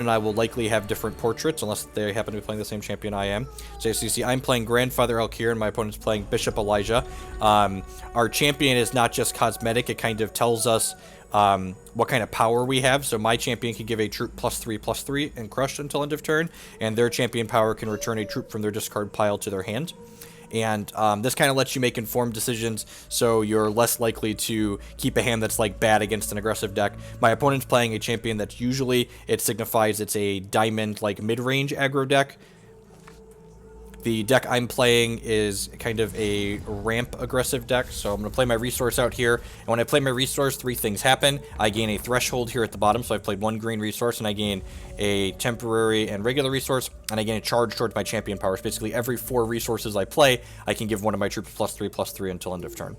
and I will likely have different portraits unless they happen to be playing the same champion I am. So as you see, I'm playing Grandfather Elkir, and my opponent's playing Bishop Elijah. Our champion is not just cosmetic; it kind of tells us what kind of power we have. So my champion can give a troop +3/+3 and crush until end of turn, and their champion power can return a troop from their discard pile to their hand. And this kind of lets you make informed decisions, so you're less likely to keep a hand that's like bad against an aggressive deck. My opponent's playing a champion that's usually, it signifies it's a diamond like mid-range aggro deck. The deck I'm playing is kind of a ramp aggressive deck, so I'm going to play my resource out here. And when I play my resource, 3 things happen. I gain a threshold here at the bottom, so I've played 1 green resource, and I gain a temporary and regular resource, and I gain a charge towards my champion powers. Basically, every 4 resources I play, I can give one of my troops +3/+3 until end of turn.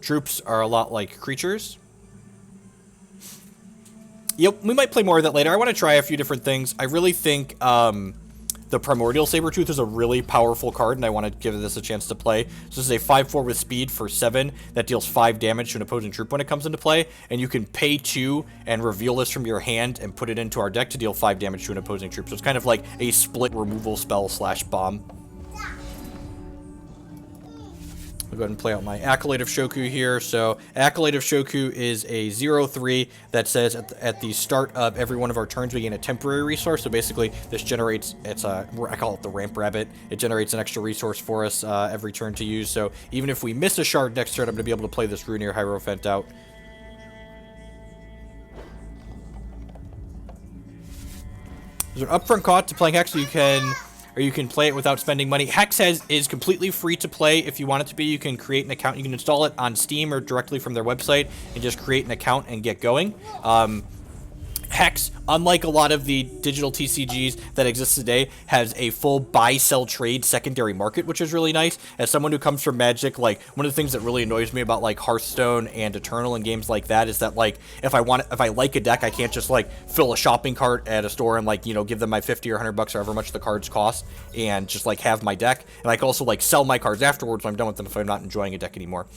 Troops are a lot like creatures. Yep, we might play more of that later. I want to try a few different things. I really think the Primordial Sabertooth is a really powerful card, and I want to give this a chance to play. So this is a 5/4 with speed for 7 that deals 5 damage to an opposing troop when it comes into play, and you can pay 2 and reveal this from your hand and put it into our deck to deal 5 damage to an opposing troop. So it's kind of like a split removal spell / bomb. I'll go ahead and play out my Accolade of Shoku here. So Accolade of Shoku is a 0/3 that says at the start of every one of our turns we gain a temporary resource. So basically this generates, I call it the Ramp Rabbit. It generates an extra resource for us every turn to use. So even if we miss a shard next turn, I'm going to be able to play this Runeer Hierophant out. There's an upfront cost to playing Hex, so you can play it without spending money. Hex is completely free to play if you want it to be. You can create an account. You can install it on Steam or directly from their website and just create an account and get going. Hex, unlike a lot of the digital TCGs that exist today, has a full buy-sell trade secondary market, which is really nice. As someone who comes from Magic, like, one of the things that really annoys me about, like, Hearthstone and Eternal and games like that is that, like, if I like a deck, I can't just, like, fill a shopping cart at a store and, like, you know, give them my 50 or 100 bucks or however much the cards cost and just, like, have my deck. And I can also, like, sell my cards afterwards when I'm done with them if I'm not enjoying a deck anymore.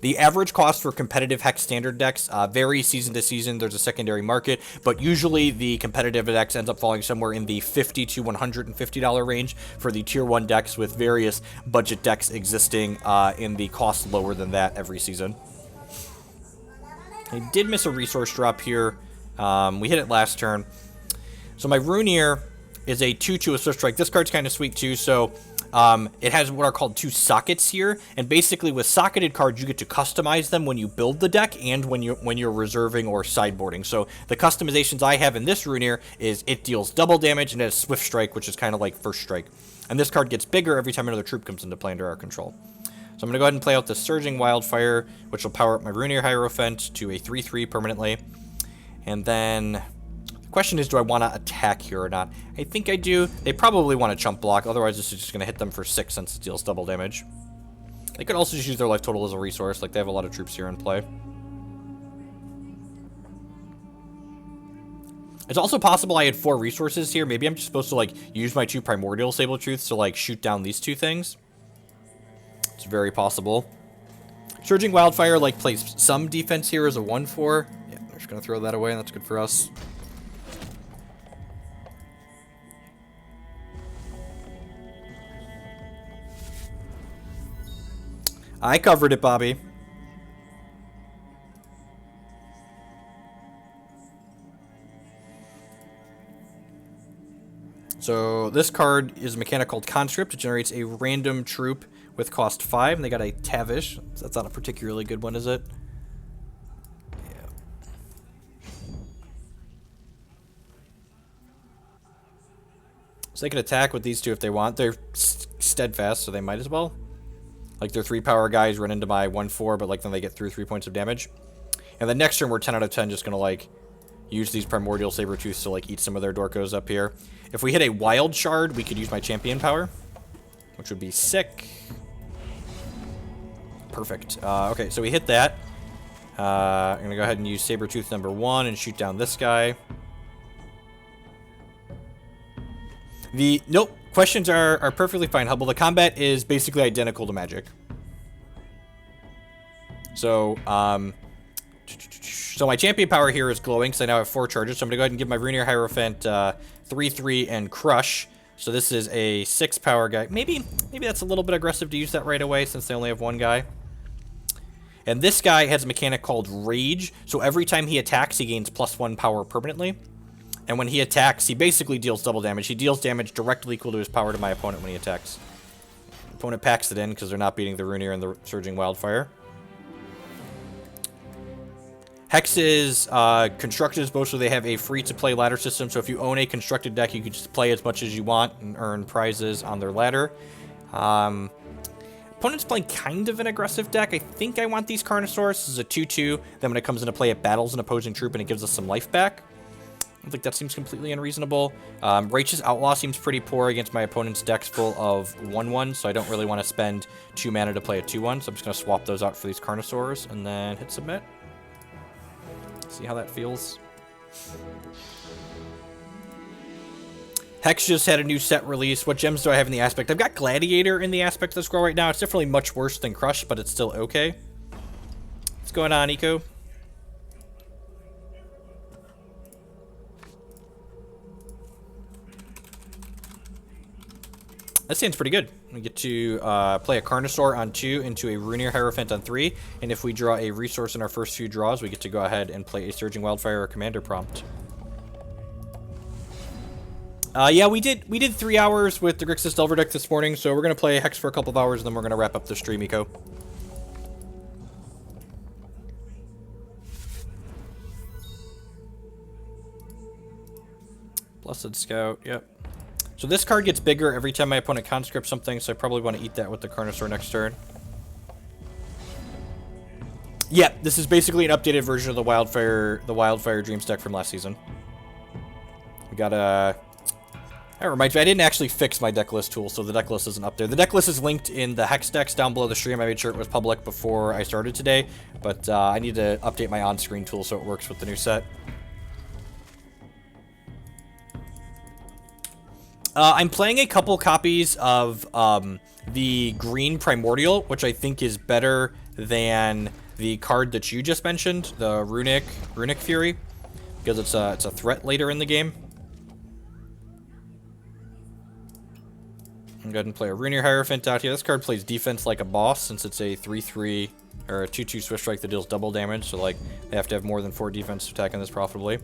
The average cost for competitive Hex standard decks varies season to season. There's a secondary market, but usually the competitive decks ends up falling somewhere in the $50 to $150 range for the tier 1 decks, with various budget decks existing in the cost lower than that every season. I did miss a resource drop here. We hit it last turn. So my Runeer is a 2/2 with Swift Strike. This card's kind of sweet too, so it has what are called 2 sockets here, and basically with socketed cards you get to customize them when you build the deck and when you're reserving or sideboarding. So the customizations I have in this Runeer is it deals double damage and it has Swift Strike, which is kind of like First Strike. And this card gets bigger every time another troop comes into play under our control. So I'm going to go ahead and play out the Surging Wildfire, which will power up my Runeer Hierophant to a 3/3 permanently. And then question is, do I want to attack here or not? I think I do. They probably want to chump block, otherwise this is just going to hit them for 6 since it deals double damage. They could also just use their life total as a resource, like they have a lot of troops here in play. It's also possible I had 4 resources here. Maybe I'm just supposed to, like, use my 2 Primordial Sabertooths to, like, shoot down these 2 things. It's very possible. Surging Wildfire, like, plays some defense here as a 1/4. Yeah, they're just going to throw that away, and that's good for us. I covered it, Bobby. So this card is a mechanic called Conscript. It generates a random troop with cost 5, and they got a Tavish. So that's not a particularly good one, is it? Yeah. So they can attack with these 2 if they want. They're steadfast, so they might as well. Like, their 3 power guys run into my 1/4, but, like, then they get through 3 points of damage. And the next turn, we're 10 out of 10 just going to, like, use these Primordial Sabertooths to, like, eat some of their Dorkos up here. If we hit a Wild Shard, we could use my Champion power, which would be sick. Perfect. Okay, so we hit that. I'm going to go ahead and use Sabertooth number 1 and shoot down this guy. Nope. Questions are perfectly fine, Hubble. The combat is basically identical to Magic. So, So my champion power here is glowing because I now have 4 charges. So I'm going to go ahead and give my Ruiner Hierophant 3/3 and Crush. So this is a 6 power guy. Maybe that's a little bit aggressive to use that right away since they only have 1 guy. And this guy has a mechanic called Rage. So every time he attacks, he gains +1 power permanently. And when he attacks, he basically deals double damage. He deals damage directly equal to his power to my opponent when he attacks. Opponent packs it in because they're not beating the Ruiner and the Surging Wildfire. Hexes, constructed as both, so they have a free-to-play ladder system. So if you own a constructed deck, you can just play as much as you want and earn prizes on their ladder. Opponent's playing kind of an aggressive deck. I think I want these Carnosaurs. This is a 2/2. Then when it comes into play, it battles an opposing troop and it gives us some life back. I think that seems completely unreasonable. Righteous Outlaw seems pretty poor against my opponent's decks full of 1/1, so I don't really want to spend 2 mana to play a 2/1. So I'm just going to swap those out for these Carnosaurs and then hit submit. See how that feels. Hex just had a new set release. What gems do I have in the aspect? I've got Gladiator in the aspect of the scroll right now. It's definitely much worse than Crush, but it's still okay. What's going on, Eco? That seems pretty good. We get to play a Carnosaur on 2 into a Ruiner Hierophant on 3, and if we draw a resource in our first few draws, we get to go ahead and play a Surging Wildfire or Commander Prompt. Yeah, we did 3 hours with the Grixis Delver deck this morning, so we're going to play Hex for a couple of hours, and then we're going to wrap up the stream, Eco. Blessed Scout, yep. So this card gets bigger every time my opponent conscripts something, so I probably want to eat that with the Carnosaur next turn. Yeah, this is basically an updated version of the Wildfire Dreams deck from last season. We got a... That reminds me, I didn't actually fix my deck list tool, so the deck list isn't up there. The deck list is linked in the Hex decks down below the stream. I made sure it was public before I started today, but I need to update my on-screen tool so it works with the new set. I'm playing a couple copies of the Green Primordial, which I think is better than the card that you just mentioned, the Runic Fury, because it's a threat later in the game. I'm going to play a Ruiner Hierophant out here. This card plays defense like a boss since it's a 3/3 or a 2/2 Swift Strike that deals double damage, so like they have to have more than 4 defense to attack on this profitably.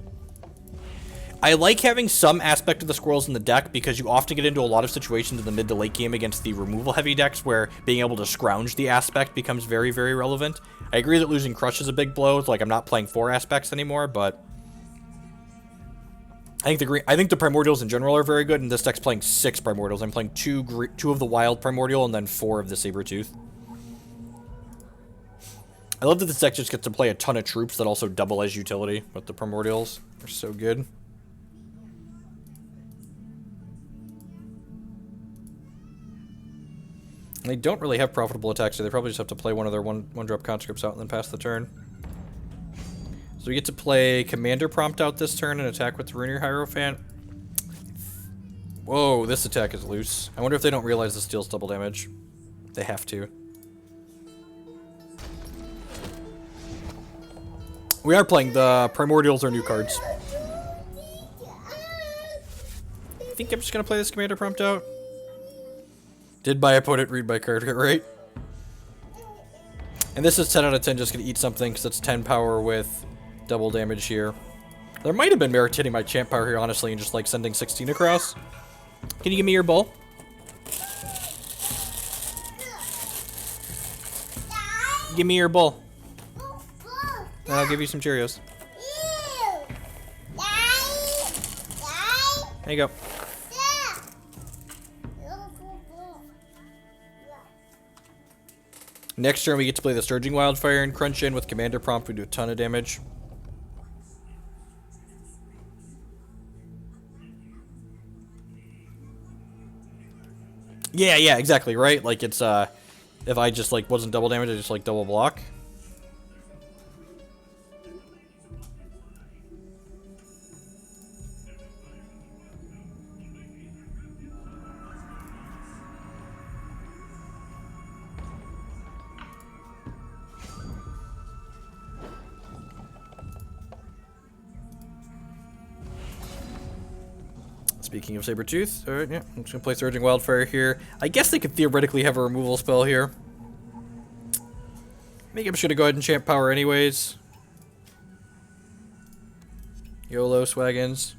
I like having some aspect of the squirrels in the deck because you often get into a lot of situations in the mid to late game against the removal heavy decks where being able to scrounge the aspect becomes very, very relevant. I agree that losing Crush is a big blow. It's like I'm not playing 4 aspects anymore, but I think the Primordials in general are very good, and this deck's playing 6 Primordials. I'm playing 2 of the Wild Primordial and then 4 of the Sabertooth. I love that this deck just gets to play a ton of troops that also double as utility with the Primordials. They're so good. They don't really have profitable attacks, so they probably just have to play one of their one-drop conscripts out and then pass the turn. So we get to play Commander Prompt out this turn and attack with the Ruiner Hierophant. Whoa, this attack is loose. I wonder if they don't realize this deals double damage. They have to. We are playing the Primordials are new cards. I think I'm just going to play this Commander Prompt out. Did my opponent read my card right? And this is 10 out of 10 just going to eat something because it's 10 power with double damage here. There might have been merit hitting my champ power here, honestly, and just like sending 16 across. Can you give me your bull? Give me your bull. And I'll give you some Cheerios. There you go. Next turn, we get to play the Surging Wildfire and crunch in with Commander Prompt. We do a ton of damage. Yeah, exactly, right? Like, it's, if I just, like, wasn't double damage, I just, like, double block. Speaking of Sabertooth, alright, yeah, I'm just gonna play Surging Wildfire here. I guess they could theoretically have a removal spell here. Maybe I'm just gonna go ahead and champ power anyways. YOLO Swaggins.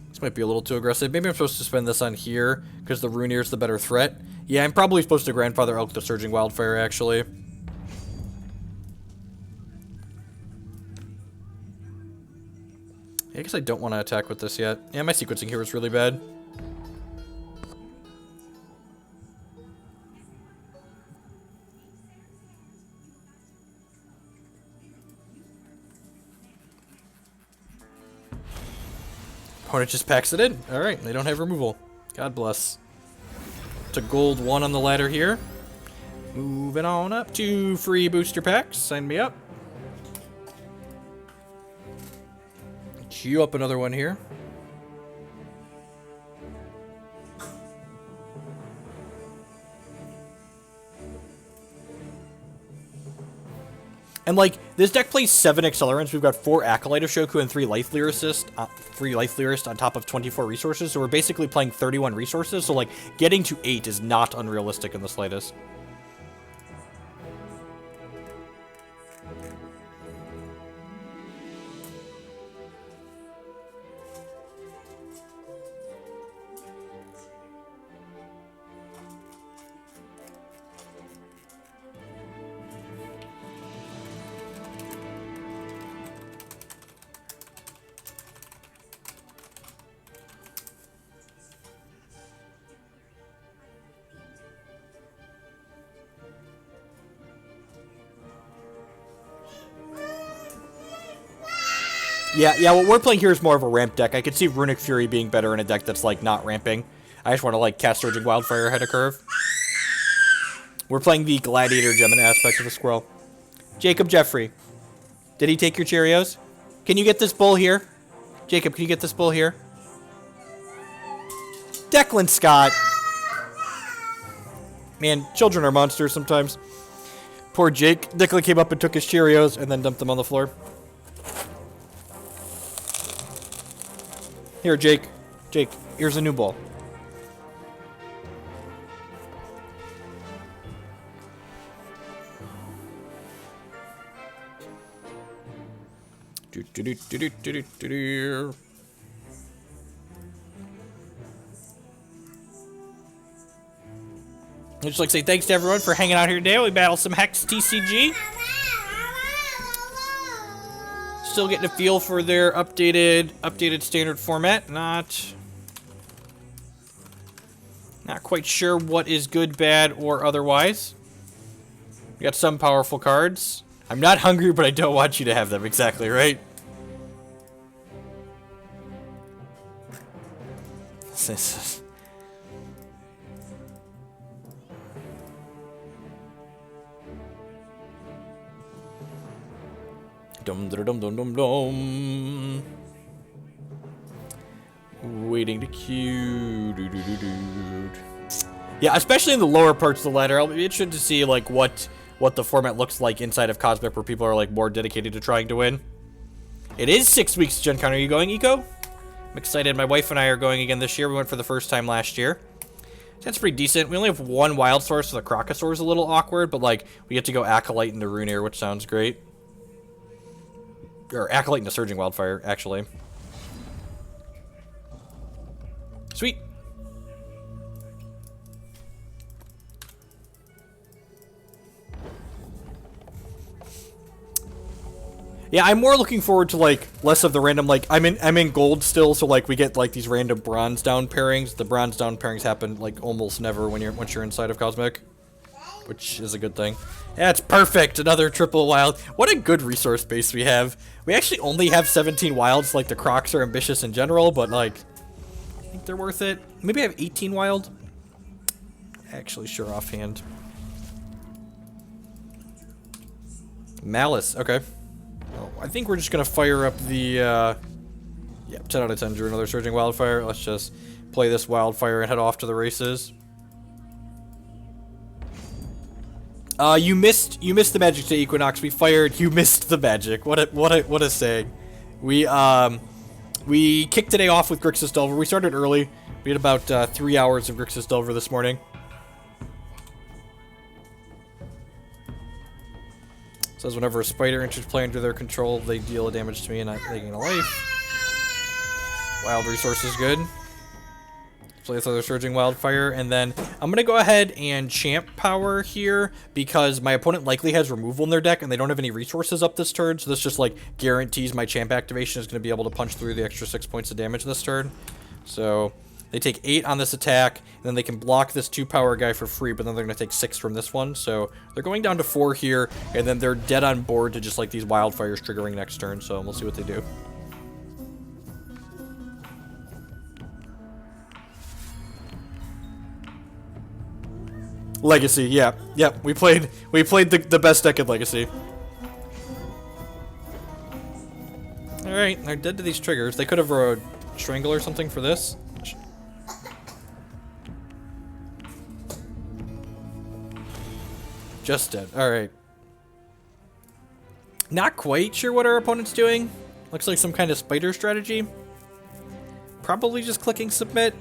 This might be a little too aggressive. Maybe I'm supposed to spend this on here, because the Runear's the better threat. Yeah, I'm probably supposed to Grandfather Elk the Surging Wildfire, actually. I guess I don't want to attack with this yet. Yeah, my sequencing here is really bad. Opponent just packs it in. Alright, they don't have removal. God bless. It's a gold 1 on the ladder here. Moving on up to free booster packs. Sign me up. Queue up another one here. And like, this deck plays 7 accelerants. We've got 4 Acolyte of Shoku and 3 Life Lyricist on top of 24 resources. So we're basically playing 31 resources. So like, getting to 8 is not unrealistic in the slightest. Yeah, what we're playing here is more of a ramp deck. I could see Runic Fury being better in a deck that's, like, not ramping. I just want to, like, cast Surging Wildfire ahead of curve. We're playing the Gladiator Gemini aspect of the Squirrel. Jacob Jeffrey. Did he take your Cheerios? Can you get this bull here? Jacob, can you get this bull here? Declan Scott. Man, children are monsters sometimes. Poor Jake. Declan came up and took his Cheerios and then dumped them on the floor. Here, Jake. Jake, here's a new ball. I'd just like to say thanks to everyone for hanging out here today. We battled some Hex TCG. Still getting a feel for their updated standard format. Not quite sure what is good, bad, or otherwise. We got some powerful cards. I'm not hungry, but I don't want you to have them. Exactly, right? Dum dum dum dum dum dum. Waiting to queue. Yeah, especially in the lower parts of the ladder. I'll be interested to see like what the format looks like inside of Cosmic, where people are like more dedicated to trying to win. It is 6 weeks, Gen Con. Are you going, Eco? I'm excited. My wife and I are going again this year. We went for the first time last year. That's pretty decent. We only have 1 wild source, so the Crocosaur is a little awkward, but like we get to go Acolyte into Runear, which sounds great. Or Acolyte into Surging Wildfire, actually. Sweet. Yeah, I'm more looking forward to like less of the random like I'm in gold still, so like we get like these random bronze down pairings. The bronze down pairings happen like almost never when once you're inside of Cosmic, which is a good thing. Yeah, it's perfect. Another triple wild. What a good resource base we have. We actually only have 17 wilds. Like the Crocs are ambitious in general, but like I think they're worth it. Maybe I have 18 wild. Actually, sure offhand. Malice. Okay. Oh, I think we're just gonna fire up the, yeah, 10 out of 10 drew another Surging Wildfire. Let's just play this Wildfire and head off to the races. You missed the magic to Equinox. We fired. You missed the magic. What a saying. We kicked today off with Grixis Delver. We started early. We had about 3 hours of Grixis Delver this morning. Says whenever a spider enters play under their control, they deal a damage to me and they gain a life. Wild resource is good. Play this other Surging Wildfire, and then I'm gonna go ahead and champ power here because my opponent likely has removal in their deck and they don't have any resources up this turn, so this just like guarantees my champ activation is gonna be able to punch through the extra 6 points of damage this turn. So they take 8 on this attack, and then they can block this 2 power guy for free, but then they're gonna take 6 from this one, so they're going down to 4 here, and then they're dead on board to just like these wildfires triggering next turn, so we'll see what they do. Legacy, yeah. Yep, we played the best deck in Legacy. Alright, they're dead to these triggers. They could have a Strangle or something for this. Just dead. Alright. Not quite sure what our opponent's doing. Looks like some kind of spider strategy. Probably just clicking submit.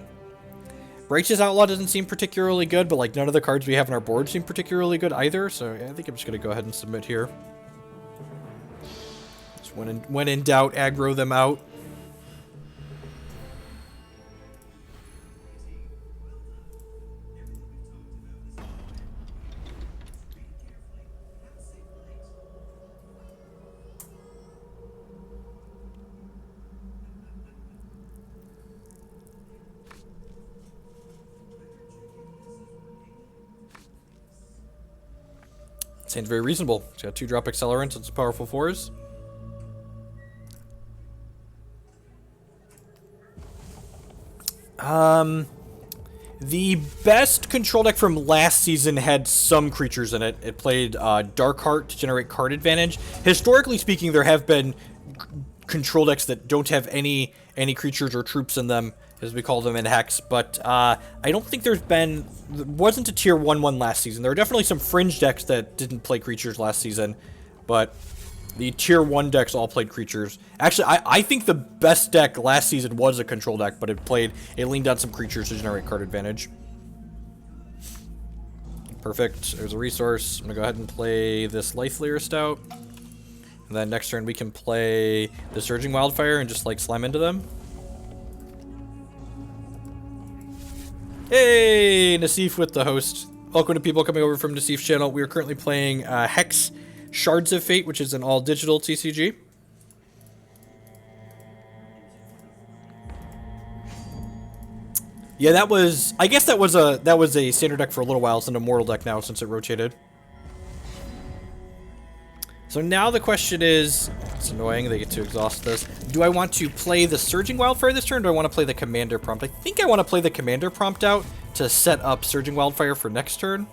Righteous Outlaw doesn't seem particularly good, but like none of the cards we have on our board seem particularly good either, so I think I'm just going to go ahead and submit here. Just when in doubt, aggro them out. Seems very reasonable. It's got 2-drop accelerants and some powerful 4s. The best control deck from last season had some creatures in it. It played Darkheart to generate card advantage. Historically speaking, there have been control decks that don't have any creatures or troops in them, as we call them in Hex, but I don't think there wasn't a tier 1/1 last season. There are definitely some fringe decks that didn't play creatures last season, but the tier 1 decks all played creatures. Actually, I think the best deck last season was a control deck, but it leaned on some creatures to generate card advantage. Perfect, there's a resource. I'm gonna go ahead and play this Lifeleer Stout. And then next turn we can play the Surging Wildfire and just like slam into them. Hey, Nassif with the host. Welcome to people coming over from Nassif's channel. We are currently playing Hex Shards of Fate, which is an all-digital TCG. Yeah, I guess that was a standard deck for a little while. It's an immortal deck now since it rotated. So now the question is, it's annoying, they get to exhaust this. Do I want to play the Surging Wildfire this turn, or do I want to play the Commander Prompt? I think I want to play the Commander Prompt out to set up Surging Wildfire for next turn.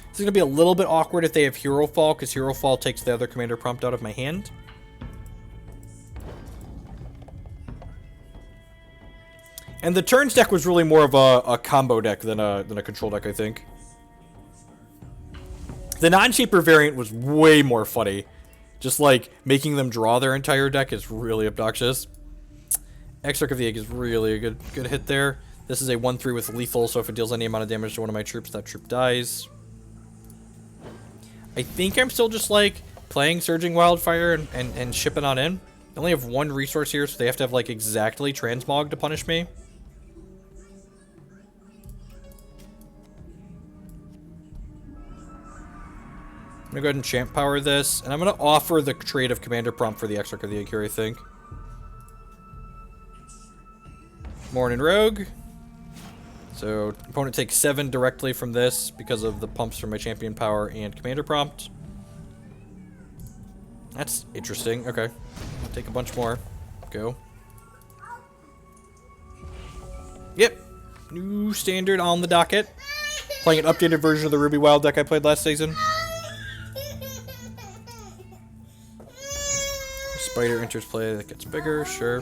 This is going to be a little bit awkward if they have Hero Fall, because Hero Fall takes the other Commander Prompt out of my hand. And the turns deck was really more of a combo deck than a control deck, I think. The non-shaper variant was way more funny. Just like making them draw their entire deck is really obnoxious. Exarch of the Egg is really a good hit there. This is a 1/3 with lethal, so if it deals any amount of damage to one of my troops, that troop dies. I think I'm still just like playing Surging Wildfire and shipping on in. I only have 1 resource here, so they have to have like exactly Transmog to punish me. I'm gonna go ahead and champ power this, and I'm gonna offer the trade of Commander Prompt for the Exarch of the Egg here, I think. Morning Rogue. So, opponent takes 7 directly from this because of the pumps from my Champion Power and Commander Prompt. That's interesting. Okay. I'll take a bunch more. Go. Yep. New standard on the docket. Playing an updated version of the Ruby Wild deck I played last season. Spider enters play, that gets bigger, sure.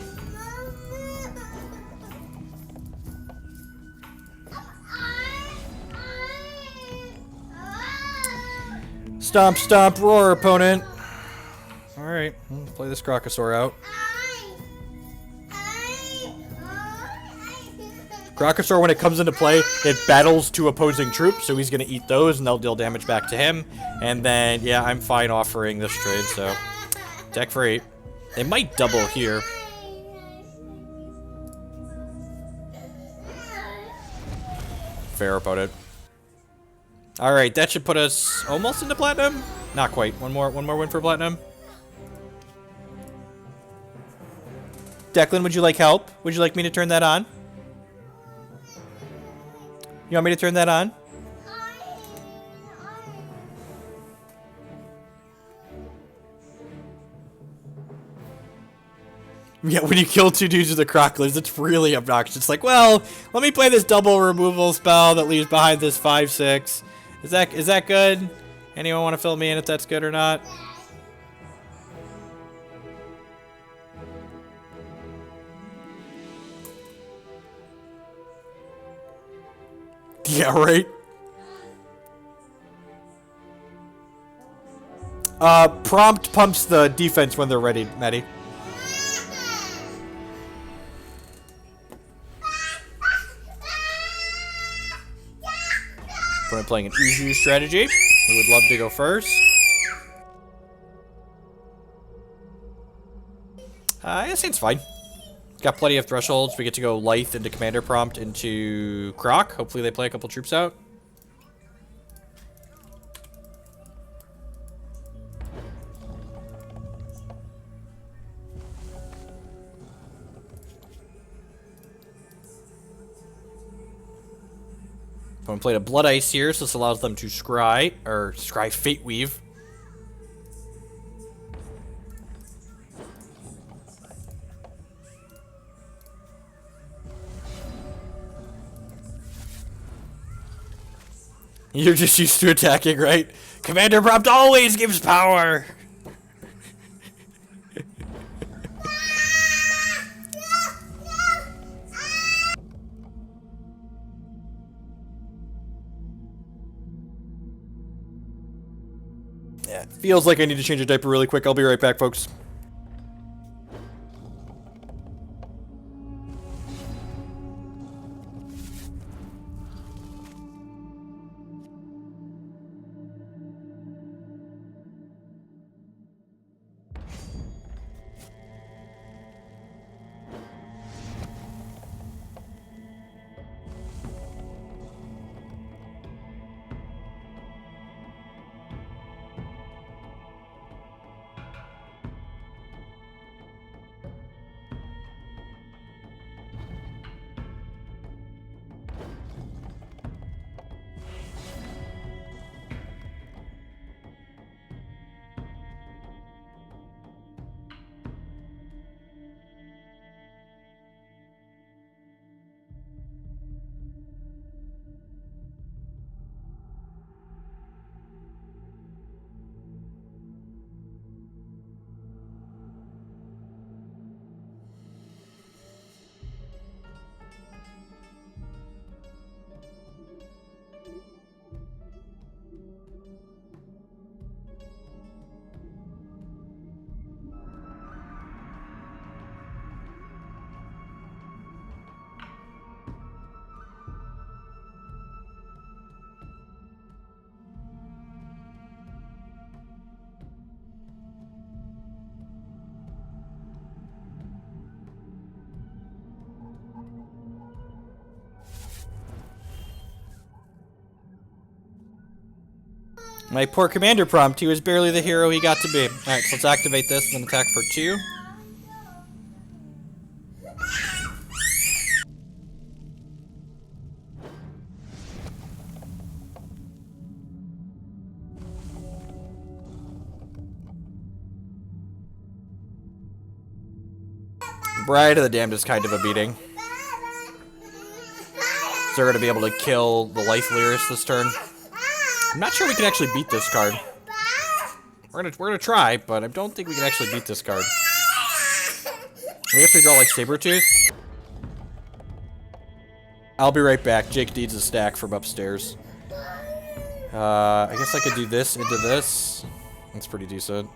Stomp, stomp, roar, opponent. Alright, let's play this Crocosaur out. Crocosaur, when it comes into play, it battles two opposing troops, so he's going to eat those, and they'll deal damage back to him. And then, yeah, I'm fine offering this trade, so... Deck for 8. They might double here. Fair opponent. Alright, that should put us almost into platinum? Not quite. One more win for platinum. Declan, would you like help? Would you like me to turn that on? You want me to turn that on? Yeah, when you kill two dudes with the Crocklers, it's really obnoxious. It's like, well, let me play this double removal spell that leaves behind this 5/6. Is that good? Anyone want to fill me in if that's good or not? Yeah, right? Prompt pumps the defense when they're ready, Maddie. When I'm playing an Uju strategy, we would love to go first. This seems fine. Got plenty of thresholds. We get to go Lithe into Commander Prompt into Croc. Hopefully they play a couple troops out. Someone played a Blood Ice here, so this allows them to scry Fate Weave. You're just used to attacking, right? Commander Prompt always gives power! Yeah, it feels like I need to change a diaper really quick. I'll be right back, folks. My poor Commander Prompt, he was barely the hero he got to be. Alright, so let's activate this and then attack for 2. Bride of the Damned is kind of a beating. So they're going to be able to kill the Life Lyris this turn. I'm not sure we can actually beat this card. We're gonna try, but I don't think we can actually beat this card. We have to draw like Sabretooth. I'll be right back. Jake needs a stack from upstairs. I guess I could do this into this. That's pretty decent.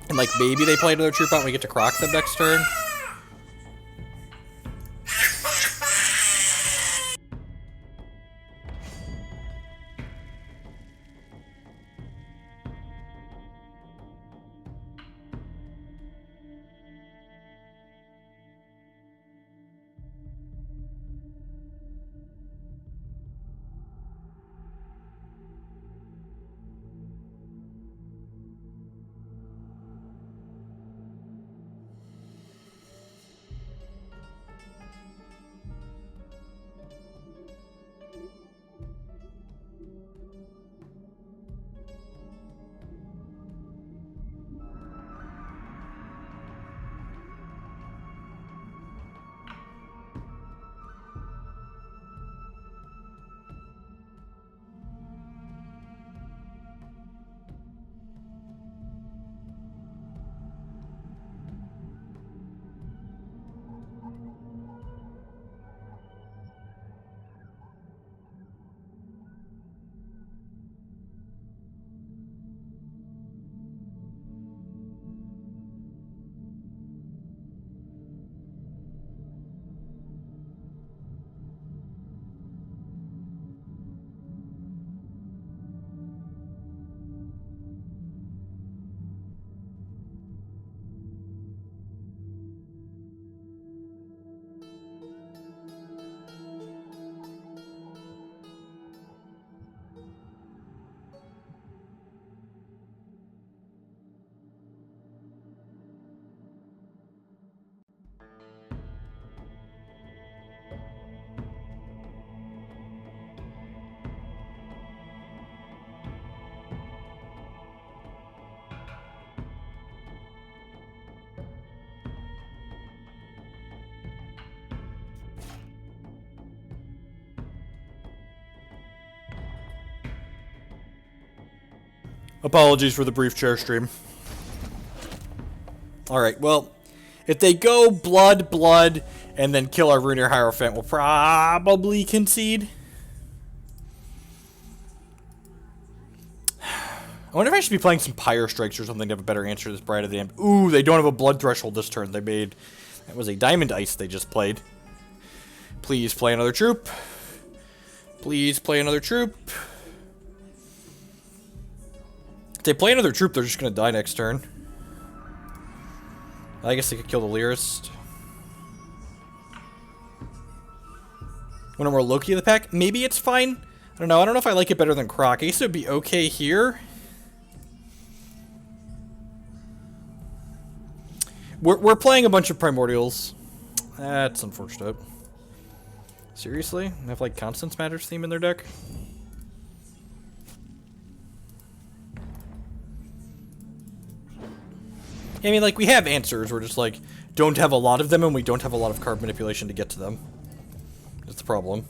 And like maybe they play another troop out and we get to croc them next turn. Apologies for the brief chair stream. Alright, well, if they go blood, and then kill our Ruiner Hierophant, we'll probably concede. I wonder if I should be playing some Pyre Strikes or something to have a better answer to this Bride of the Damned. Ooh, they don't have a Blood Threshold this turn. They made... That was a Diamond Ice they just played. Please play another troop. Please play another troop. If they play another troop, they're just going to die next turn. I guess they could kill the Lyrist. One more Loki in the pack? Maybe it's fine. I don't know. I don't know if I like it better than Croc. I guess it would be okay here. We're playing a bunch of Primordials. That's unfortunate. Seriously? They have like Constance Matters theme in their deck? I mean, like, we have answers. We're just, like, don't have a lot of them, and we don't have a lot of card manipulation to get to them. That's the problem.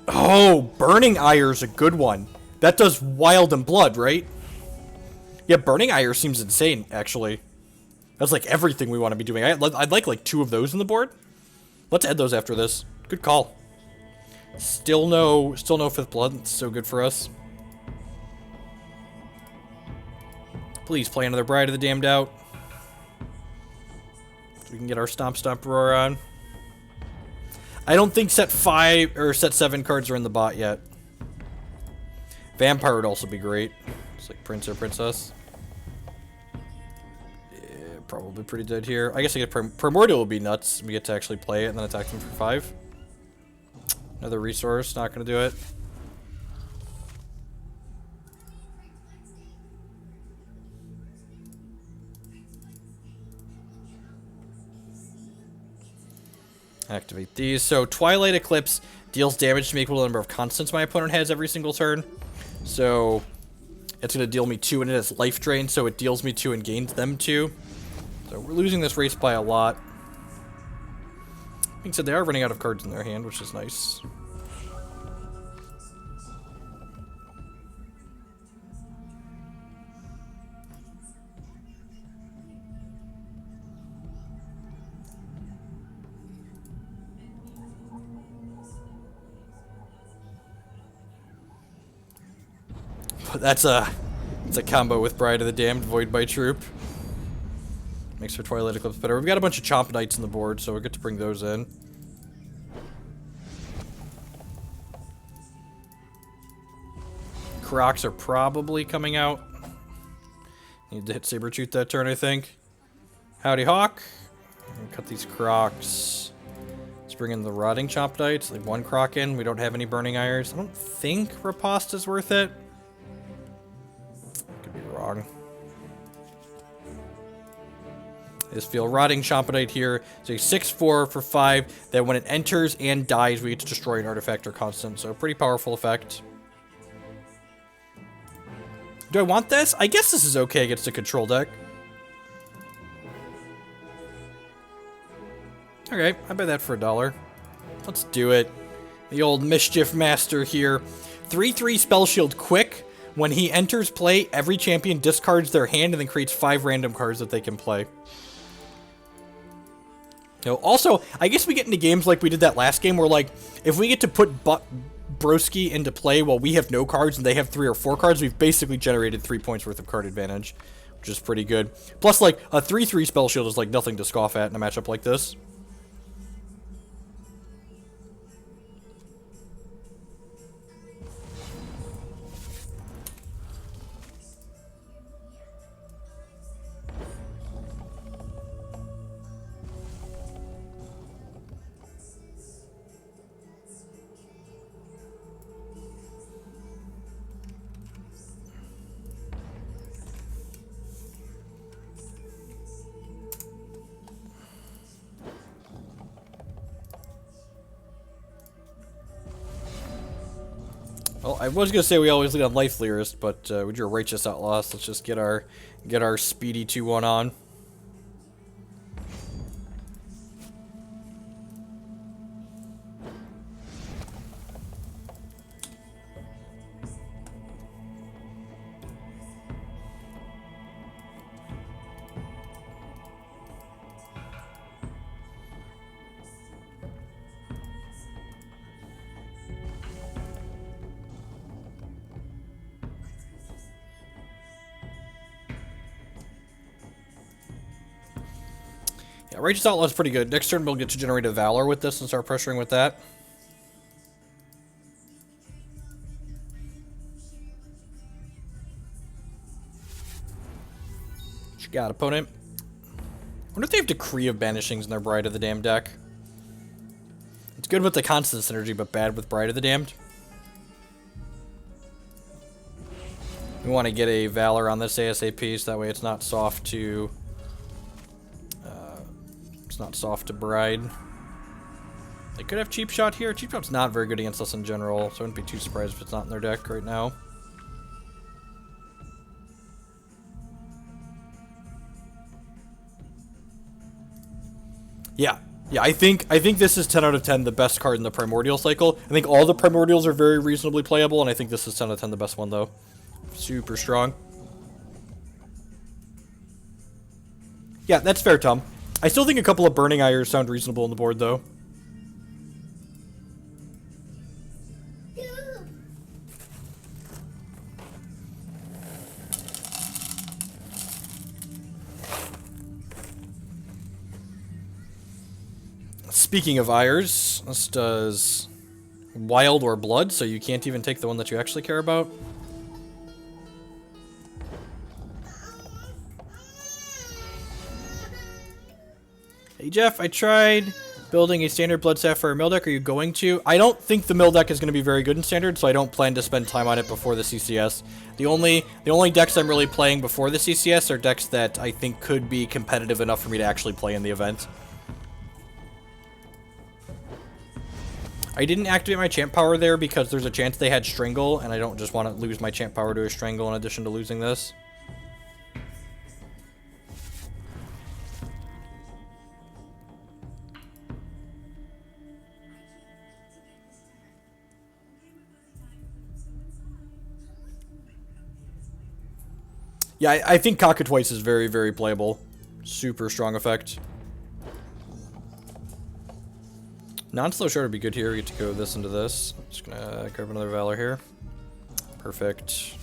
Oh, Burning Ire's a good one. That does Wild and Blood, right? Yeah, Burning Ire seems insane, actually. That's like everything we want to be doing. I'd like 2 of those on the board. Let's add those after this. Good call. Still no 5th Blood. It's so good for us. Please play another Bride of the Damned out. So we can get our Stomp Roar on. I don't think set 5 or set 7 cards are in the bot yet. Vampire would also be great. It's like Prince or Princess. Probably pretty dead here. I guess I get Primordial will be nuts. We get to actually play it and then attack them for 5. Another resource, not gonna do it. Activate these. So Twilight Eclipse deals damage to me equal to the number of constants my opponent has every single turn. So it's gonna deal me 2 and it has life drain, so it deals me 2 and gains them 2. So we're losing this race by a lot. Being said, they are running out of cards in their hand, which is nice. that's a combo with Bride of the Damned, Void by Troop. Makes our Twilight Eclipse better. We've got a bunch of Chomp Knights on the board, so we get to bring those in. Crocs are probably coming out. Need to hit Sabretooth that turn, I think. Howdy Hawk. Cut these Crocs. Let's bring in the Rotting Chomp Knights. Leave one Croc in. We don't have any Burning Irons. I don't think Riposta's worth it. Could be wrong. I just feel Rotting Chomp Knight here. So a 6/4 for 5. That when it enters and dies, we get to destroy an artifact or constant. So a pretty powerful effect. Do I want this? I guess this is okay against a control deck. Okay, I buy that for $1. Let's do it. The old Mischief Master here. 3/3 Spell Shield quick. When he enters play, every champion discards their hand and then creates 5 random cards that they can play. Also, I guess we get into games like we did that last game where, like, if we get to put Broski into play while we have no cards and they have 3 or 4 cards, we've basically generated 3 points worth of card advantage, which is pretty good. Plus, like, a 3/3 Spell Shield is, like, nothing to scoff at in a matchup like this. Well, I was gonna say we always lead on Life Leerist, but we drew Righteous Outlaws. Let's just get our speedy 2/1 on. Yeah, Righteous Outlaw is pretty good. Next turn we'll get to generate a Valor with this and start pressuring with that. What you got, opponent? I wonder if they have Decree of Banishings in their Bride of the Damned deck. It's good with the constant synergy, but bad with Bride of the Damned. We want to get a Valor on this ASAP, so that way it's not soft to... it's not soft to Bride. They could have Cheap Shot here. Cheap Shot's not very good against us in general, so I wouldn't be too surprised if it's not in their deck right now. Yeah, I think this is 10 out of 10 the best card in the Primordial cycle. I think all the Primordials are very reasonably playable, and I think this is 10 out of 10 the best one, though. Super strong. Yeah, that's fair, Tom. I still think a couple of Burning Irons sound reasonable on the board, though. Speaking of Ires, this does Wild or Blood, so you can't even take the one that you actually care about. Hey Jeff, I tried building a standard Blood Sapphire mill deck. Are you going to? I don't think the mill deck is going to be very good in standard, so I don't plan to spend time on it before the CCS. The only decks I'm really playing before the CCS are decks that I think could be competitive enough for me to actually play in the event. I didn't activate my champ power there because there's a chance they had Strangle, and I don't just want to lose my champ power to a Strangle in addition to losing this. Yeah, I think Cockatrice is very, very playable. Super strong effect. Non-slow shard would be good here. We get to go this into this. I'm just gonna grab another Valor here. Perfect.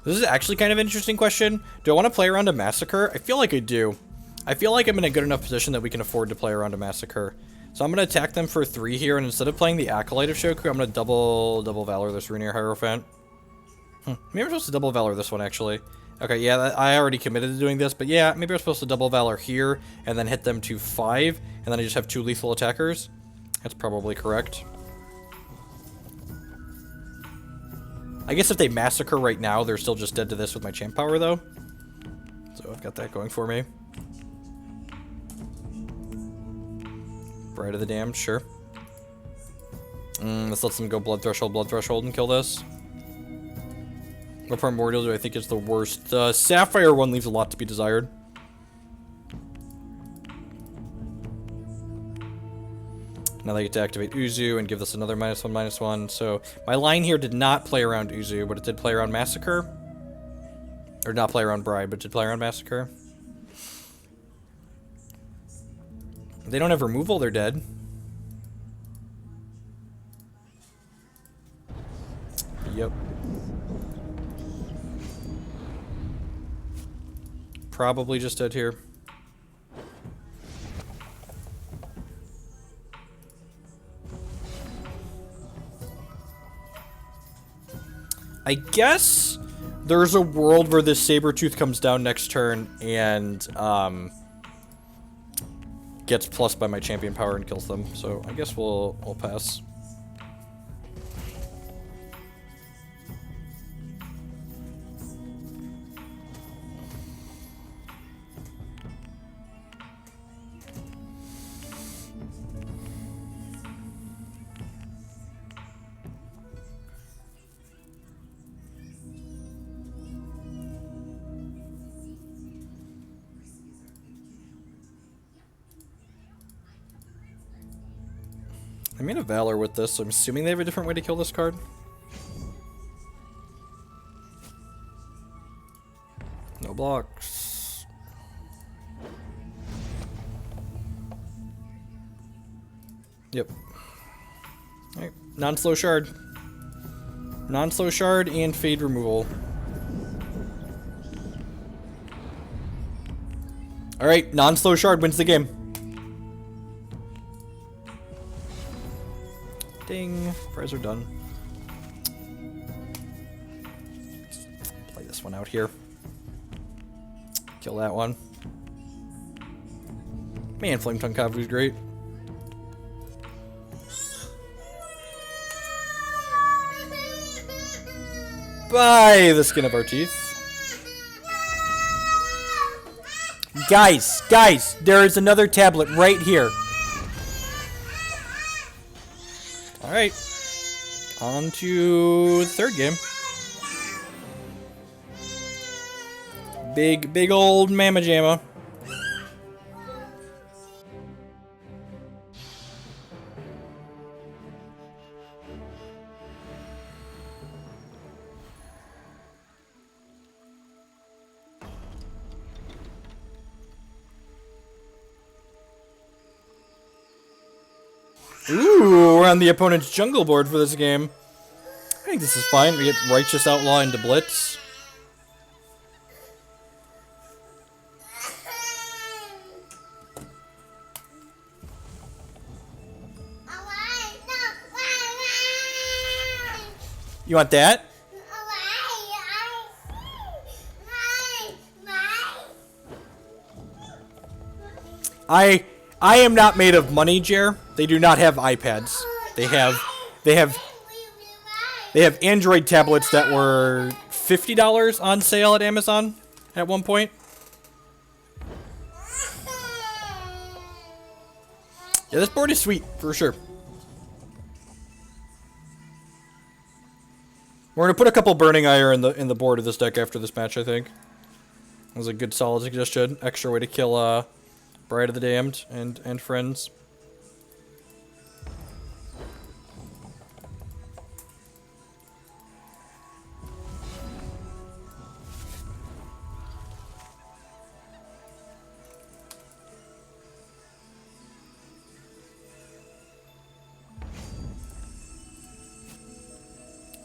This is actually kind of an interesting question. Do I want to play around a Massacre? I feel like I do. I feel like I'm in a good enough position that we can afford to play around a Massacre. So I'm going to attack them for 3 here, and instead of playing the Acolyte of Shoku, I'm going to double Valor this Rainier Hierophant. Maybe I'm supposed to double Valor this one, actually. Okay, yeah, I already committed to doing this, but yeah, maybe I'm supposed to double Valor here, and then hit them to 5, and then I just have 2 lethal attackers. That's probably correct. I guess if they Massacre right now, they're still just dead to this with my champ power, though. So I've got that going for me. Bride of the Damned, sure. Let's let them go Blood Threshold, and kill this. What Primordial do I think is the worst? Sapphire one leaves a lot to be desired. Now they get to activate Uzu and give this another -1/-1. So my line here did not play around Uzu, but it did play around Massacre. Or not play around Bride, but did play around Massacre. They don't have removal, they're dead. Yep. Probably just dead here. I guess there's a world where this Sabretooth comes down next turn and gets plus by my champion power and kills them. So I guess we'll pass. I made a Valor with this, so I'm assuming they have a different way to kill this card. No blocks. Yep. Alright, non-slow shard. Non-slow shard and fade removal. Alright, non-slow shard wins the game. Ding. Fries are done. Play this one out here. Kill that one. Man, Flame Tongue Kavu's great. By the skin of our teeth. Guys, there is another tablet right here. Alright. On to the third game. Big old Mamma Jamma. Ooh, we're on the opponent's jungle board for this game. I think this is fine. We get Righteous Outlaw into Blitz. You want that? I am not made of money, Jer. They do not have iPads. They have Android tablets that were $50 on sale at Amazon at one point. Yeah, this board is sweet for sure. We're gonna put a couple Burning Ire in the board of this deck after this match, I think. That was a good solid suggestion. Extra way to kill Bride of the Damned and friends.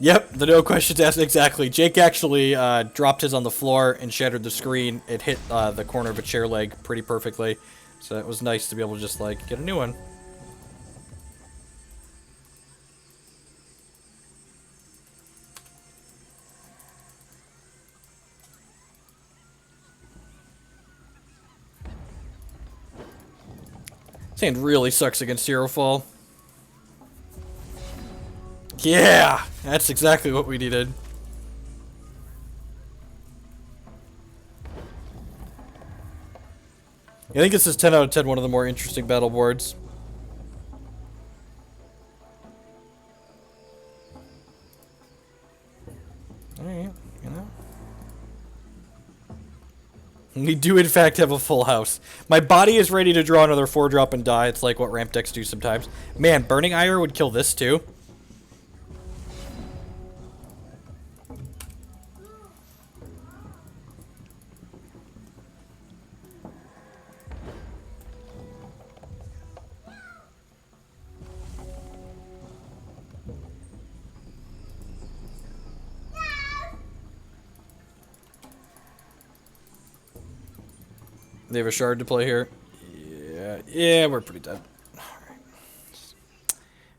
Yep, the no questions asked exactly. Jake actually dropped his on the floor and shattered the screen. It hit the corner of a chair leg pretty perfectly. So it was nice to be able to just, like, get a new one. This hand really sucks against Hero Fall. Yeah! That's exactly what we needed. I think this is 10 out of 10 one of the more interesting battle boards. Alright, you know. We do in fact have a full house. My body is ready to draw another 4-drop and die. It's like what ramp decks do sometimes. Man, Burning Ire would kill this too. They have a shard to play here. Yeah, we're pretty dead. Alright.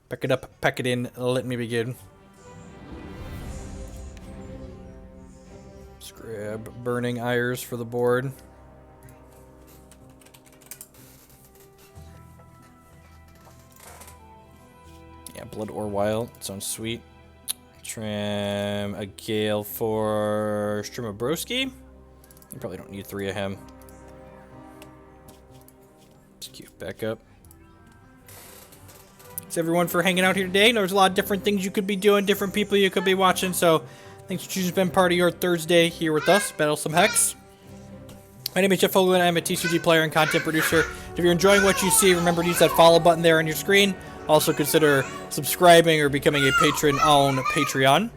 Pack it up, pack it in, let me begin. Let's grab Burning Ires for the board. Yeah, Blood or Wild, sounds sweet. Trim a Gale for Strimobrowski. You probably don't need 3 of him. Cute backup. Thanks everyone for hanging out here today. There's a lot of different things you could be doing, different people you could be watching, so thanks for choosing to spend part of your Thursday here with us, battle some Hex. My name is Jeff Hoagland. I'm a TCG player and content producer. If you're enjoying what you see, remember to use that follow button there on your screen. Also consider subscribing or becoming a patron on Patreon.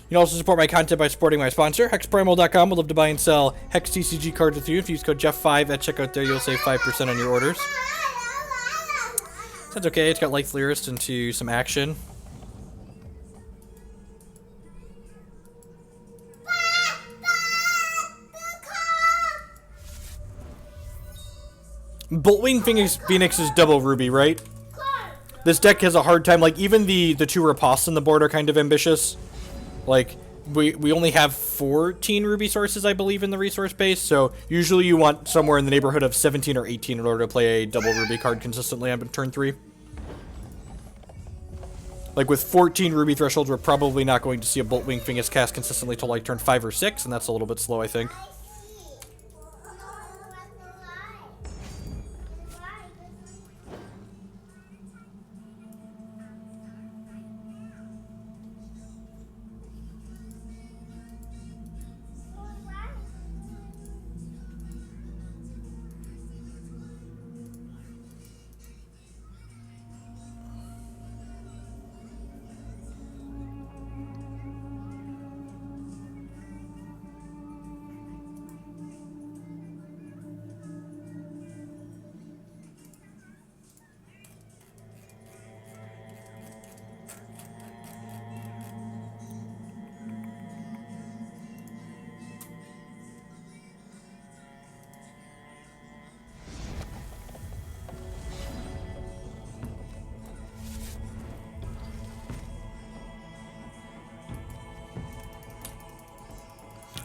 You can also support my content by supporting my sponsor, HexPrimal.com. We'll love to buy and sell Hex TCG cards with you. If you use code Jeff5 at checkout there, you'll save 5% on your orders. That's okay. It's got Light Fleurist into some action. Boltwing Phoenix is double Ruby, right? This deck has a hard time. Like, even the 2 Ripostes on the board are kind of ambitious. Like, we only have 14 Ruby sources, I believe, in the resource base, so usually you want somewhere in the neighborhood of 17 or 18 in order to play a double Ruby card consistently on turn 3. Like, with 14 Ruby thresholds, we're probably not going to see a Boltwing Phoenix cast consistently till, like, turn 5 or 6, and that's a little bit slow, I think.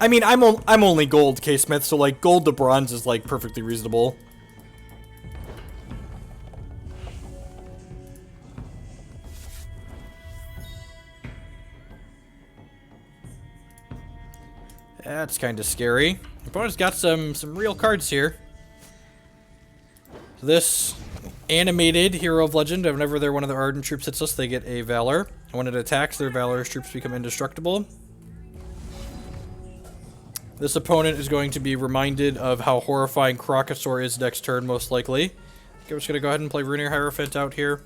I mean, I'm only gold, K-Smith, so, like, gold to bronze is, like, perfectly reasonable. That's kind of scary. Opponent's got some real cards here. This animated Hero of Legend, whenever they're one of the Ardent troops hits us, they get a Valor. And when it attacks, their Valorous troops become indestructible. This opponent is going to be reminded of how horrifying Crocosaur is next turn, most likely. Okay, we're just going to go ahead and play Runear Hierophant out here.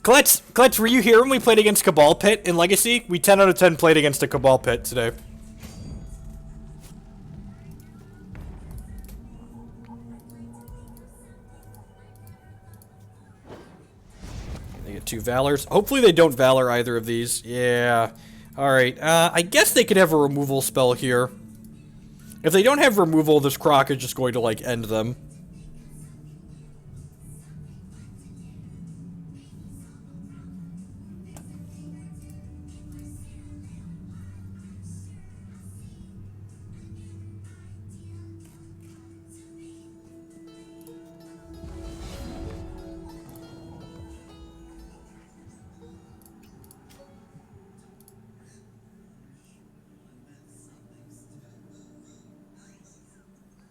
Colette Clutch, were you here when we played against Cabal Pit in Legacy? We 10 out of 10 played against a Cabal Pit today. They get 2 Valors. Hopefully they don't Valor either of these. Yeah. Alright, I guess they could have a removal spell here. If they don't have removal, this Croc is just going to, like, end them.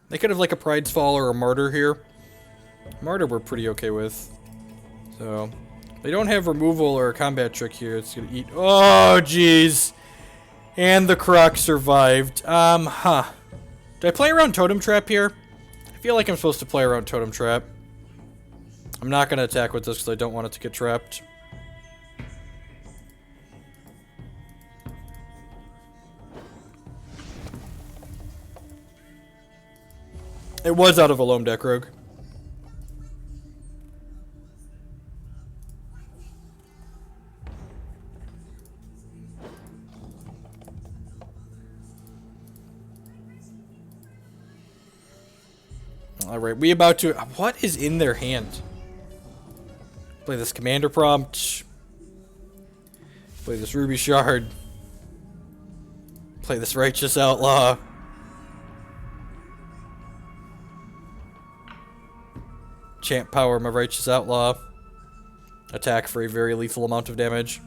They could have like a Pride's Fall or a Martyr here. Martyr we're pretty okay with. So, they don't have removal or a combat trick here. It's gonna eat. Oh, jeez. And the Croc survived. Do I play around Totem Trap here? I feel like I'm supposed to play around Totem Trap. I'm not gonna attack with this because I don't want it to get trapped. It was out of a Loam deck, Rogue. Alright, we about to... What is in their hand? Play this Commander Prompt. Play this Ruby Shard. Play this Righteous Outlaw. Champ Power my Righteous Outlaw. Attack for a very lethal amount of damage.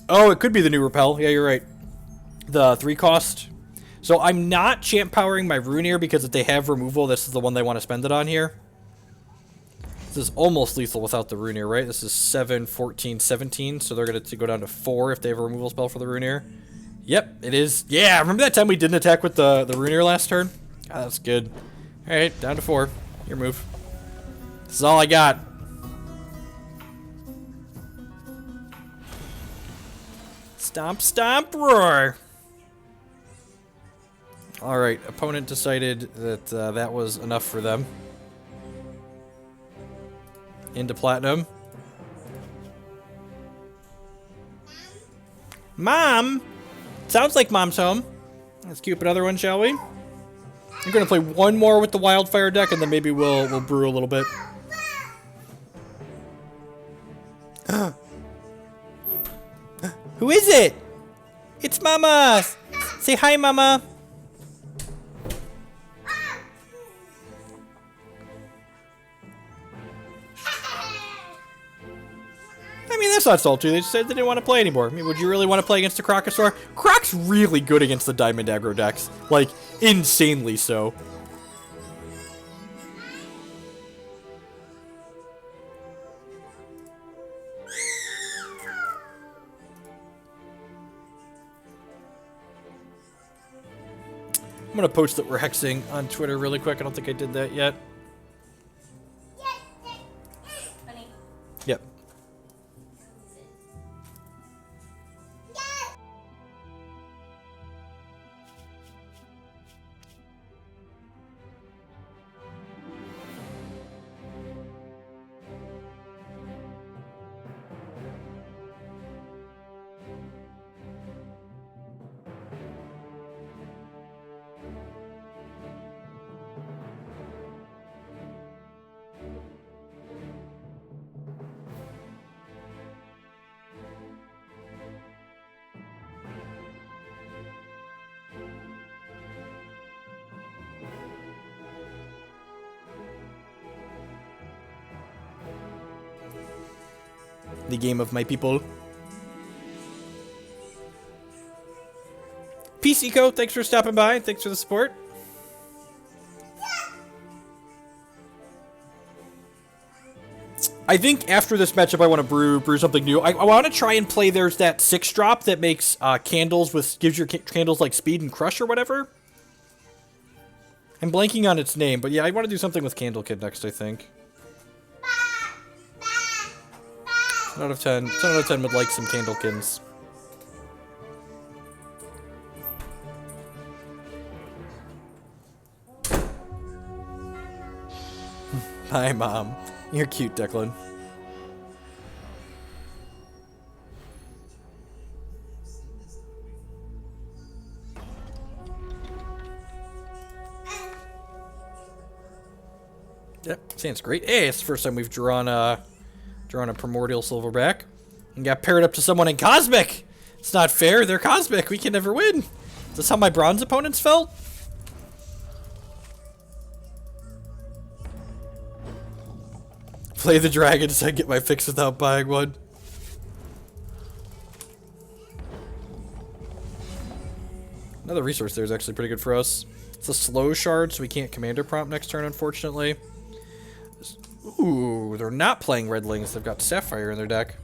Oh, it could be the new Repel. Yeah, you're right. The 3 cost. So I'm not Champ Powering my Runeer because if they have removal, this is the one they want to spend it on here. This is almost lethal without the Runeer, right? This is 7, 14, 17. So they're going to go down to 4 if they have a removal spell for the Runeer. Yep, it is. Yeah, remember that time we didn't attack with the Runeer last turn? God, that's good. Alright, down to 4. Your move. This is all I got. Stomp, stomp, roar! Alright, opponent decided that that was enough for them. Into Platinum. Mom! Sounds like Mom's home. Let's queue up another one, shall we? I'm gonna play one more with the Wildfire deck, and then maybe we'll brew a little bit. Who is it? It's Mama! Say hi, Mama! I mean, that's not salty. They just said they didn't want to play anymore. I mean, would you really want to play against a Crocosaur? Croc's really good against the Diamond Aggro decks. Like, insanely so. I'm gonna post that we're hexing on Twitter really quick. I don't think I did that yet. Yep. The game of my people. PCco, thanks for stopping by. Thanks for the support. I think after this matchup, I want to brew something new. I want to try and play. There's that 6-drop that makes candles with gives your candles like speed and crush or whatever. I'm blanking on its name, but yeah, I want to do something with Candle Kid next. I think. 10 out of 10. 10 out of 10 would like some Candlekins. Hi, Mom. You're cute, Declan. Yep, sounds great. Hey, it's the first time we've drawn a Primordial Silverback. And got paired up to someone in Cosmic! It's not fair, they're Cosmic, we can never win! Is this how my bronze opponents felt? Play the dragon so I get my fix without buying one. Another resource there is actually pretty good for us. It's a slow shard, so we can't commander prompt next turn, unfortunately. Ooh, they're not playing Redlings. They've got Sapphire in their deck.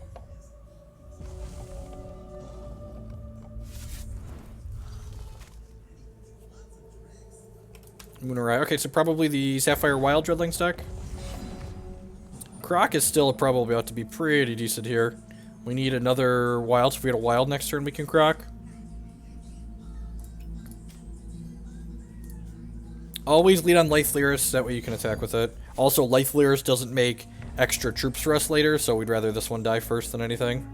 Moonerai. Okay, so probably the Sapphire Wild Redlings deck. Croc is still probably about to be pretty decent here. We need another Wild, so if we get a Wild next turn, we can Croc. Always lead on Life Lyris, that way you can attack with it. Also, Life Lyris doesn't make extra troops for us later, so we'd rather this one die first than anything.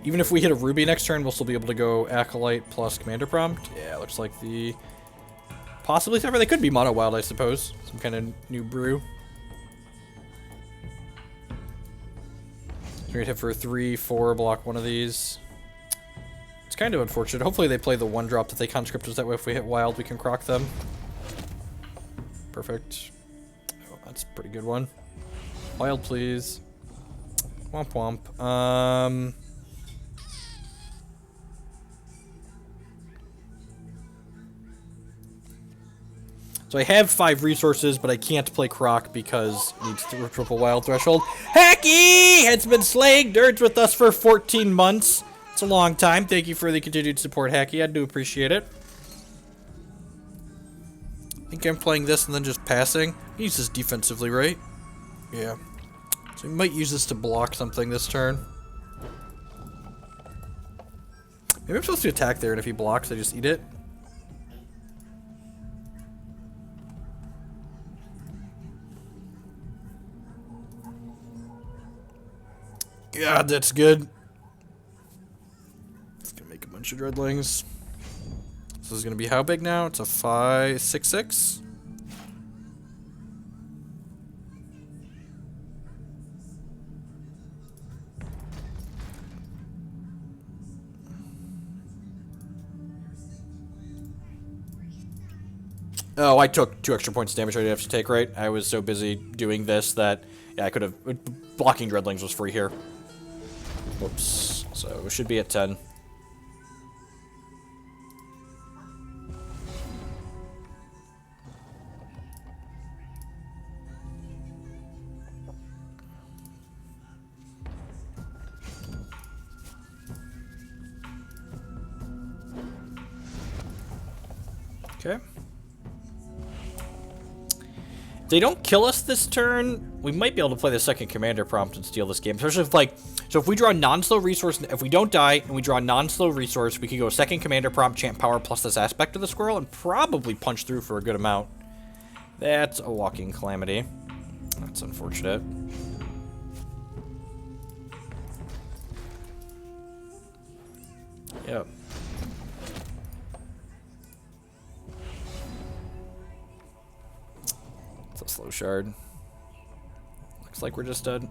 Even if we hit a Ruby next turn, we'll still be able to go Acolyte plus Commander Prompt. Yeah, looks like the... Possibly Sapphire. They could be Mono Wild, I suppose. Some kind of new brew. We're gonna hit for 3, 4, block one of these. It's kind of unfortunate. Hopefully they play the 1-drop that they conscript us. That way if we hit Wild, we can Croc them. Perfect. Oh, that's a pretty good one. Wild, please. Womp womp. So I have 5 resources, but I can't play Croc because it needs to triple Wild threshold. Hacky has been slaying nerds with us for 14 months. It's a long time. Thank you for the continued support, Hacky. I do appreciate it. I think I'm playing this and then just passing. He uses defensively, right? Yeah. So we might use this to block something this turn. Maybe I'm supposed to attack there, and if he blocks, I just eat it. God, that's good. It's gonna make a bunch of dreadlings. This is gonna be how big now? It's a 5/6/6. Oh, I took 2 extra points of damage I didn't have to take, right? I was so busy doing this that, yeah, I could have... Blocking dreadlings was free here. Whoops. So we should be at 10. Okay. If they don't kill us this turn, we might be able to play the second commander prompt and steal this game. Especially if, like, so if we draw a non-slow resource, if we don't die and we draw a non-slow resource, we could go second commander prompt, champ power plus this aspect of the squirrel and probably punch through for a good amount. That's a walking calamity. That's unfortunate. Yep. It's a slow shard. Looks like we're just dead.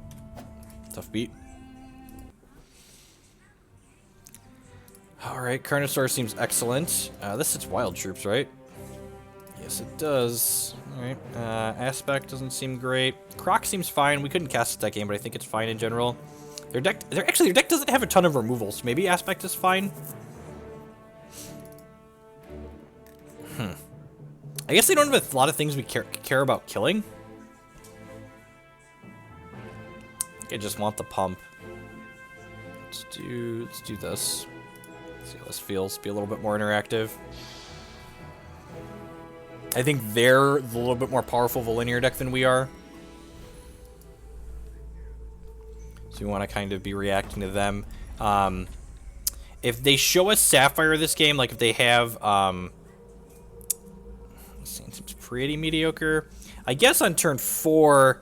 Tough beat. Alright, Carnosaur seems excellent. This is wild troops, right? Yes, it does. Alright. Aspect doesn't seem great. Croc seems fine. We couldn't cast it that game, but I think it's fine in general. Their deck doesn't have a ton of removals. Maybe Aspect is fine. I guess they don't have a lot of things we care about killing. I just want the pump. Let's do this. See how this feels. Be a little bit more interactive. I think they're a little bit more powerful of a linear deck than we are. So we want to kind of be reacting to them. If they show us Sapphire this game, like if they have... seems pretty mediocre. I guess on turn 4...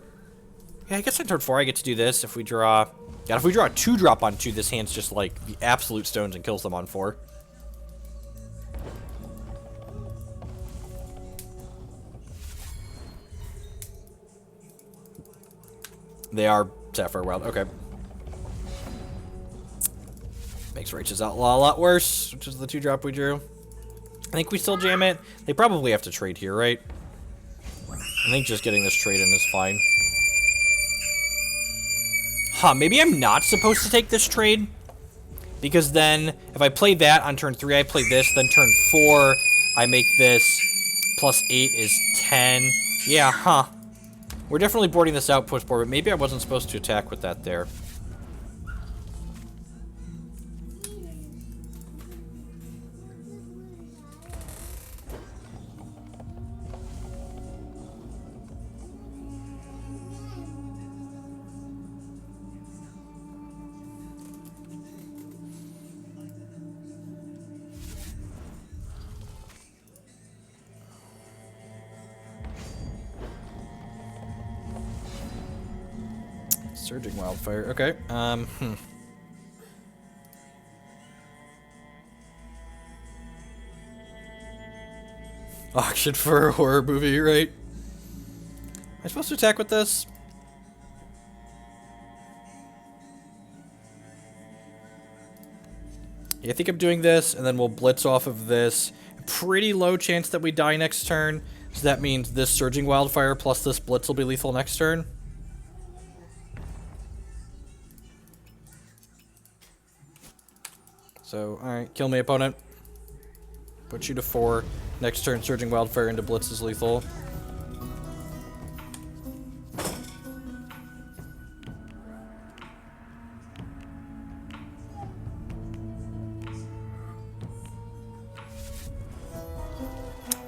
Yeah, I guess on turn 4 I get to do this if we draw... Yeah, if we draw a 2-drop on 2, this hand's just like the absolute stones and kills them on 4. They are Sapphire Wild. Okay. Makes Righteous Outlaw a lot worse, which is the 2-drop we drew. I think we still jam it. They probably have to trade here, right? I think just getting this trade in is fine. Huh, maybe I'm not supposed to take this trade. Because then, if I play that on turn 3, I play this. Then turn 4, I make this plus 8 is 10. Yeah, huh. We're definitely boarding this out, push board, but maybe I wasn't supposed to attack with that there. Surging Wildfire. Okay. Auction for a horror movie, right? Am I supposed to attack with this? Yeah, I think I'm doing this, and then we'll blitz off of this. Pretty low chance that we die next turn. So that means this Surging Wildfire plus this blitz will be lethal next turn. So, alright, kill me, opponent. Put you to 4. Next turn, Surging Wildfire into blitz is lethal.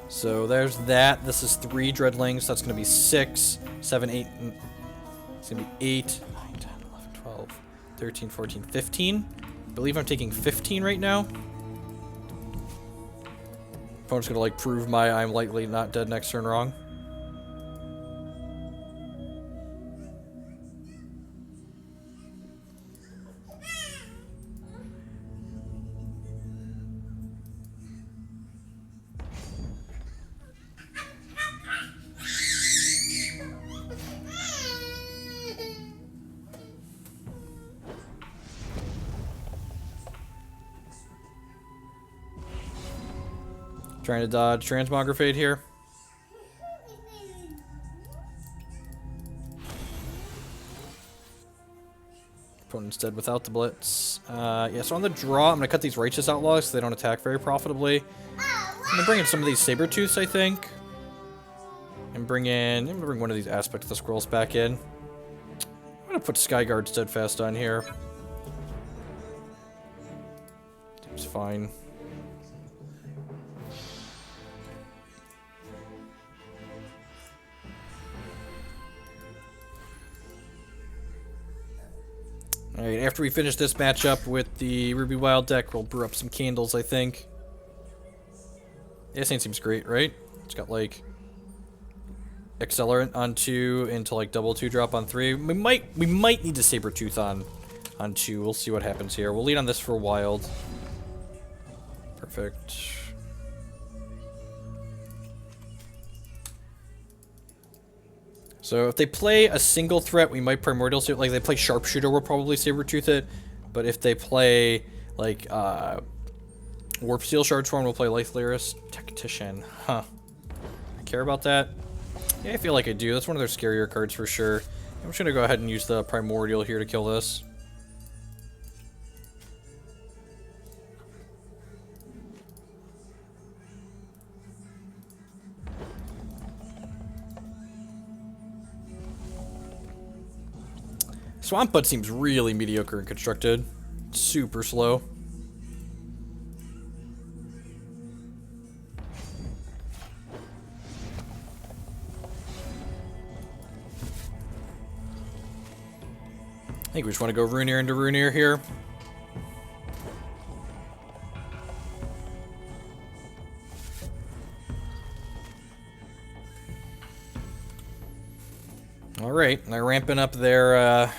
So there's that. This is 3 Dreadlings. That's going to be 6, 7, 8. It's going to be 8, 9, 10, 11, 12, 13, 14, 15. I believe I'm taking 15 right now. Opponent's gonna like prove my I'm likely not dead next turn wrong. Trying to dodge Transmogrifade here. Opponent's dead without the blitz. Yeah, so on the draw, I'm going to cut these Righteous Outlaws so they don't attack very profitably. I'm going to bring in some of these Sabertooths, I think. And I'm going to bring one of these Aspect of the Scrolls back in. I'm going to put Skyguard Steadfast on here. Seems fine. Alright, after we finish this matchup with the Ruby Wild deck, we'll brew up some candles, I think. Yeah, this thing seems great, right? It's got, like, Accelerant on 2 into, like, double 2-drop on 3. We might need to Sabertooth on 2. We'll see what happens here. We'll lead on this for Wild. Perfect. So if they play a single threat, we might Primordial Suit. Like, if they play Sharpshooter, we'll probably Sabertooth it. But if they play, like, Warp Steel Shardsworn, we'll play Life Lyrist Tactician. Huh. I care about that? Yeah, I feel like I do. That's one of their scarier cards for sure. I'm just going to go ahead and use the Primordial here to kill this. Swamp Butt seems really mediocre and constructed. Super slow. think we just want to go Runeer into Runeer here. Alright, they're ramping up their,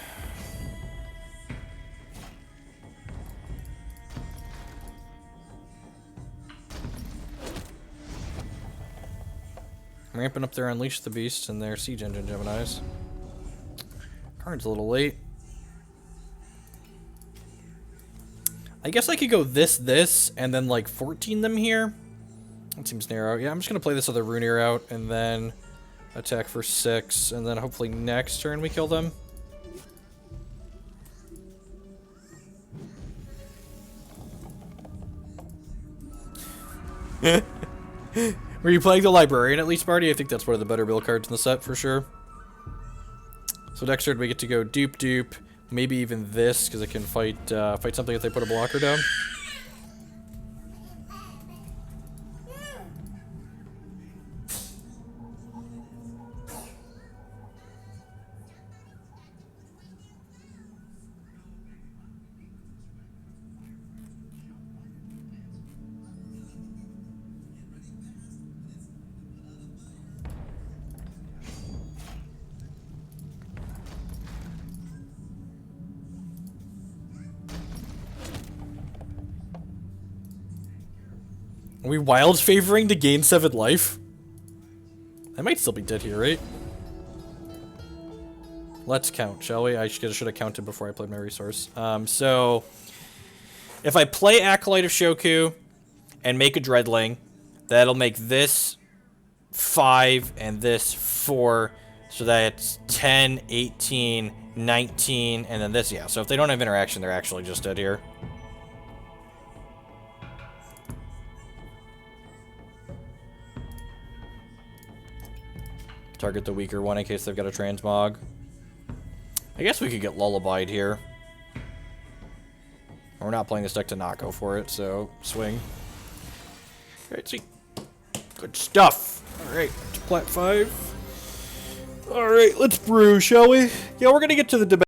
ramping up their Unleash the Beast and their Siege Engine Geminis. Card's a little late. I guess I could go this, and then like 14 them here. That seems narrow. Yeah, I'm just gonna play this other Runeer out, and then attack for 6, and then hopefully next turn we kill them. Were you playing the Librarian at least, Marty? I think that's one of the better build cards in the set for sure. So next turn we get to go dupe, maybe even this, because it can fight fight something if they put a blocker down. Are we wild favoring to gain 7 life? I might still be dead here, right? Let's count, shall we? I should have counted before I played my resource. So, if I play Acolyte of Shoku and make a Dreadling, that'll make this 5 and this 4, so that's 10, 18, 19, and then this, yeah. So if they don't have interaction, they're actually just dead here. Target the weaker one in case they've got a transmog. I guess we could get lullabied here. We're not playing this deck to not go for it, so swing. Alright, see. Good stuff. Alright, plat 5. Alright, let's brew, shall we? Yeah, we're gonna get to the debate.